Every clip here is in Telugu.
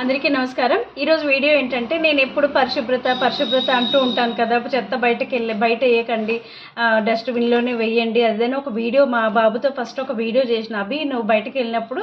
అందరికీ నమస్కారం. ఈరోజు వీడియో ఏంటంటే, నేను ఎప్పుడు పరిశుభ్రత అంటూ ఉంటాను కదా, చెత్త బయట వేయకండి, డస్ట్బిన్లోనే వేయండి అదేనా ఒక వీడియో మా బాబుతో ఫస్ట్ ఒక వీడియో చేసిన. అభి, నువ్వు బయటకు వెళ్ళినప్పుడు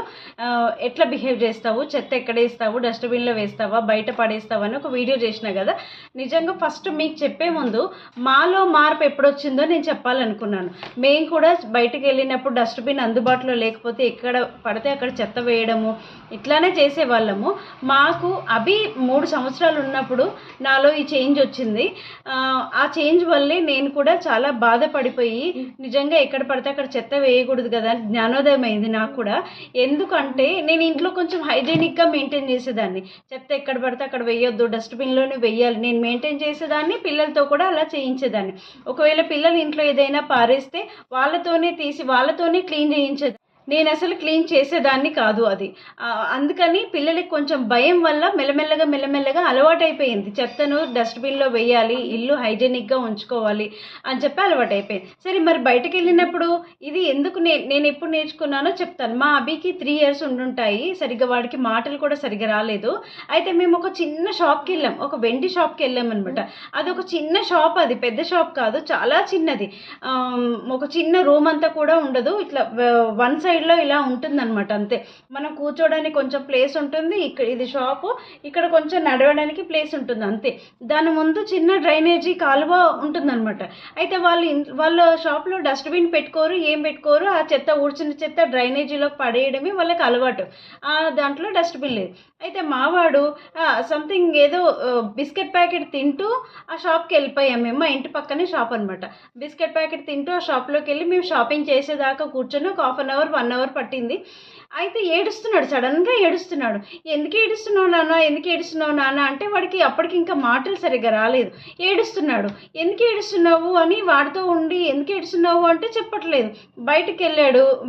ఎట్లా బిహేవ్ చేస్తావు, చెత్త ఎక్కడ వేస్తావు, డస్ట్బిన్లో వేస్తావా, బయట పడేస్తావా అని ఒక వీడియో చేసిన కదా. నిజంగా ఫస్ట్ మీకు చెప్పే ముందు మాలో మార్పు ఎప్పుడొచ్చిందో నేను చెప్పాలనుకున్నాను. మేము కూడా బయటకు వెళ్ళినప్పుడు డస్ట్బిన్ అందుబాటులో లేకపోతే ఎక్కడ పడితే అక్కడ చెత్త వేయడము ఇట్లానే చేసేవాళ్ళము. మాకు అభి 3 సంవత్సరాలు ఉన్నప్పుడు నాలో ఈ చేంజ్ వచ్చింది. ఆ చేంజ్ వల్లే నేను కూడా చాలా బాధపడిపోయి నిజంగా ఎక్కడ పడితే అక్కడ చెత్త వేయకూడదు కదా, జ్ఞానోదయం అయింది నాకు కూడా. ఎందుకంటే నేను ఇంట్లో కొంచెం హైజీనిక్గా మెయింటైన్ చేసేదాన్ని. చెత్త ఎక్కడ పడితే అక్కడ వేయొద్దు, డస్ట్బిన్లోనే వేయాలి నేను మెయింటైన్ చేసేదాన్ని. పిల్లలతో కూడా అలా చేయించేదాన్ని. ఒకవేళ పిల్లలు ఇంట్లో ఏదైనా పారేస్తే వాళ్ళతోనే తీసి వాళ్ళతోనే క్లీన్ చేయించేదాన్ని. నేను అసలు క్లీన్ చేసేదాన్ని కాదు అది. అందుకని పిల్లలకి కొంచెం భయం వల్ల మెల్లమెల్లగా అలవాటైపోయింది. చెత్తను డస్ట్బిన్లో వేయాలి, ఇల్లు హైజీనిక్గా ఉంచుకోవాలి అని చెప్పి అలవాటైపోయింది. సరే, మరి బయటకు వెళ్ళినప్పుడు ఇది ఎందుకు నేను ఎప్పుడు నేర్చుకున్నానో చెప్తాను. మా అభికి 3 years ఉండుంటాయి. సరిగ్గా వాడికి మాటలు కూడా సరిగ్గా రాలేదు. అయితే మేము ఒక చిన్న షాప్కి వెళ్ళాం, ఒక వెండి షాప్కి వెళ్ళాం అనమాట. అది ఒక చిన్న షాప్, అది పెద్ద షాప్ కాదు, చాలా చిన్నది. ఒక చిన్న రూమ్ అంతా కూడా ఉండదు, ఇట్లా వన్ సైడ్లో ఇలా ఉంటుందన్నమాట. అంతే, మనం కూర్చోడానికి కొంచెం ప్లేస్ ఉంటుంది. ఇక్కడ ఇది షాపు, ఇక్కడ కొంచెం నడవడానికి ప్లేస్ ఉంటుంది అంతే. దాని ముందు చిన్న డ్రైనేజీ కాలువ ఉంటుందన్నమాట. అయితే వాళ్ళ షాప్లో డస్ట్బిన్ పెట్టుకోరు, ఏం పెట్టుకోరు. ఆ చెత్త ఊడ్చిన చెత్త డ్రైనేజీలో పడేయడమే వాళ్ళకి అలవాటు. దాంట్లో డస్ట్బిన్ లేదు. అయితే మావాడు సంథింగ్ ఏదో బిస్కెట్ ప్యాకెట్ తింటూ ఆ షాప్కి వెళ్ళిపోయాం మేము. మా ఇంటి పక్కనే షాప్ అనమాట. బిస్కెట్ ప్యాకెట్ తింటూ ఆ షాప్లోకి వెళ్ళి మేము షాపింగ్ చేసేదాకా కూర్చొని ఒక 1/2 hour 1 hour పట్టింది. అయితే ఏడుస్తున్నాడు, సడన్గా ఏడుస్తున్నాడు. ఎందుకు ఏడుస్తున్నావు నాన్న అంటే వాడికి అప్పటికి ఇంకా మాటలు సరిగ్గా రాలేదు. ఏడుస్తున్నాడు. ఎందుకు ఏడుస్తున్నావు అని వాడితో ఉండి ఎందుకు ఏడుస్తున్నావు అంటే చెప్పట్లేదు.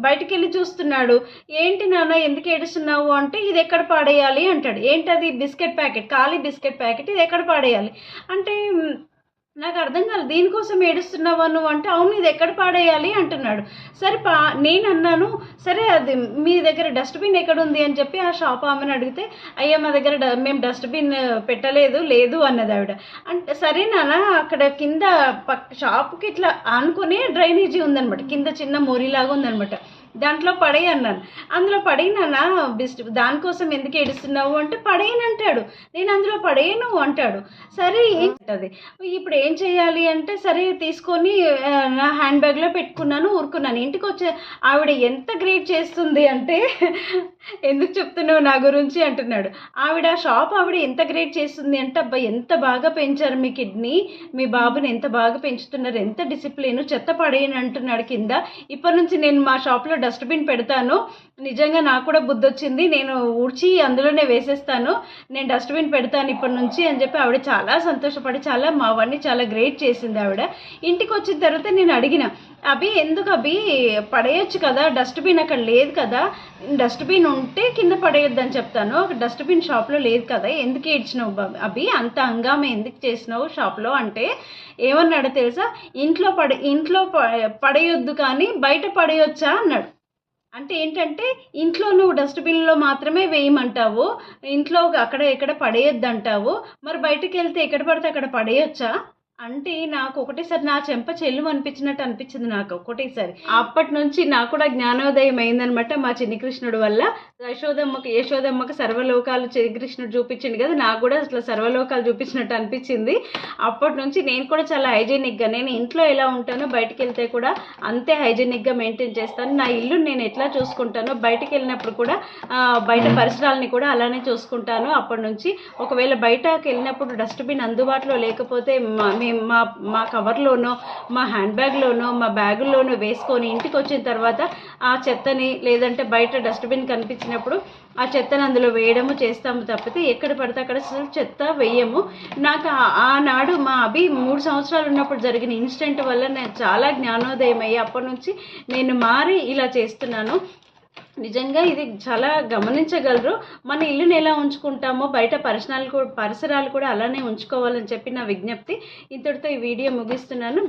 బయటికి వెళ్ళి చూస్తున్నాడు. ఏంటి నాన్న ఎందుకు ఏడుస్తున్నావు అంటే, ఇది ఎక్కడ పాడేయాలి అంటాడు. ఏంటది? బిస్కెట్ ప్యాకెట్, ఖాళీ బిస్కెట్ ప్యాకెట్, ఇది ఎక్కడ పాడేయాలి అంటే నాకు అర్థం కాలేదు. దీనికోసం ఏడుస్తున్నావా నువ్వు అంటే, అవును ఇది ఎక్కడ పాడేయాలి అంటున్నాడు. సరే నేను అన్నాను, సరే అది మీ దగ్గర డస్ట్బిన్ ఎక్కడుంది అని చెప్పి ఆ షాప్ ఆమెను అడిగితే, అయ్యా మా దగ్గర మేము డస్ట్బిన్ లేదు అన్నది ఆవిడ. అంటే సరే నాన్న, అక్కడ కింద షాప్కి ఇట్లా ఆనుకునే డ్రైనేజీ ఉందనమాట, కింద చిన్న మోరీలాగా ఉందనమాట. దాంట్లో పడేయి అన్నాను. అందులో పడేయనా, దానికోసం ఎందుకు ఏడుస్తున్నావు అంటే పడేయనంటాడు. నేను అందులో పడేయను అంటాడు. సరే ఏంటది, ఇప్పుడు ఏం చేయాలి అంటే, సరే తీసుకొని నా హ్యాండ్ బ్యాగ్లో పెట్టుకున్నాను, ఊరుకున్నాను. ఇంటికి వచ్చే ఆవిడ ఎంత గ్రేట్ చేస్తుంది అంటే, ఎందుకు చెప్తున్నావు నా గురించి అంటున్నాడు. షాప్ ఆవిడ ఎంత గ్రేట్ చేస్తుంది అంటే, అబ్బా ఎంత బాగా పెంచారు మీ కిడ్నీ, మీ బాబుని ఎంత బాగా పెంచుతున్నారు, ఎంత డిసిప్లిన్, చెత్త పడేయని అంటున్నాడు కింద. ఇప్పటి నుంచి నేను మా షాప్లో డస్ట్బిన్ పెడతాను, నిజంగా నాకు కూడా బుద్ధి వచ్చింది, నేను ఊడ్చి అందులోనే వేసేస్తాను, నేను డస్ట్బిన్ పెడతాను ఇప్పటి నుంచి అని చెప్పి ఆవిడ చాలా సంతోషపడి మా వాడిని చాలా గ్రేట్ చేసింది ఆవిడ. ఇంటికి వచ్చిన తర్వాత నేను అడిగిన, ఎందుకు పడేయచ్చు కదా, డస్ట్బిన్ అక్కడ లేదు కదా, డస్ట్బిన్ ఉంటే కింద పడేయొద్దని చెప్తాను, ఒక డస్ట్బిన్ షాప్లో లేదు కదా, ఎందుకు ఏడ్చినావు అంత హంగామా ఎందుకు చేసినావు షాప్లో అంటే ఏమన్నాడో తెలుసా, ఇంట్లో పడేయొద్దు కానీ బయట పడేయొచ్చా అన్నాడు. అంటే ఏంటంటే, ఇంట్లో నువ్వు డస్ట్బిన్లో మాత్రమే వేయమంటావు, ఇంట్లో అక్కడ ఎక్కడ పడేయొద్దు అంటావు, మరి బయటకు వెళ్తే ఎక్కడ పడితే అక్కడ పడేయొచ్చా అంటే నాకు ఒకటేసారి నా చెంప చెల్లు అనిపించింది నాకు ఒకటేసారి. అప్పటి నుంచి నాకు కూడా జ్ఞానోదయం అయిందనమాట. మా చిన్ని కృష్ణుడు వల్ల యశోదమ్మకి సర్వలోకాలు కృష్ణుడు చూపించింది కదా, నాకు కూడా అట్లా సర్వలోకాలు చూపించినట్టు అనిపించింది. అప్పటి నుంచి నేను కూడా చాలా హైజీనిక్గా, నేను ఇంట్లో ఎలా ఉంటానో బయటికి వెళ్తే కూడా అంతే హైజీనిక్గా మెయింటైన్ చేస్తాను. నా ఇల్లు నేను ఎట్లా చూసుకుంటానో బయటికి వెళ్ళినప్పుడు కూడా బయట పరిసరాలని కూడా అలానే చూసుకుంటాను. అప్పటి నుంచి ఒకవేళ బయటకు వెళ్ళినప్పుడు డస్ట్బిన్ అందుబాటులో లేకపోతే మా కవర్లోనో, మా హ్యాండ్ బ్యాగ్లోనో, మా బ్యాగుల్లోనో వేసుకొని ఇంటికి వచ్చిన తర్వాత ఆ చెత్తని, లేదంటే బయట డస్ట్బిన్ కనిపించినప్పుడు ఆ చెత్తను అందులో వేయడము చేస్తాము తప్పితే ఎక్కడ పడితే అక్కడ చెత్త వేయము. నాకు ఆనాడు మా అభి 3 సంవత్సరాలు ఉన్నప్పుడు జరిగిన ఇన్సిడెంట్ వల్ల నేను చాలా జ్ఞానోదయం అయ్యి అప్పటి నుంచి నేను మారి ఇలా చేస్తున్నాను. నిజంగా ఇది చాలా గమనించగలరు. మన ఇల్లుని ఎలా ఉంచుకుంటామో బయట పరిసరాలు కూడా అలానే ఉంచుకోవాలని చెప్పి నా విజ్ఞప్తి. ఇంతటితో ఈ వీడియో ముగిస్తున్నాను.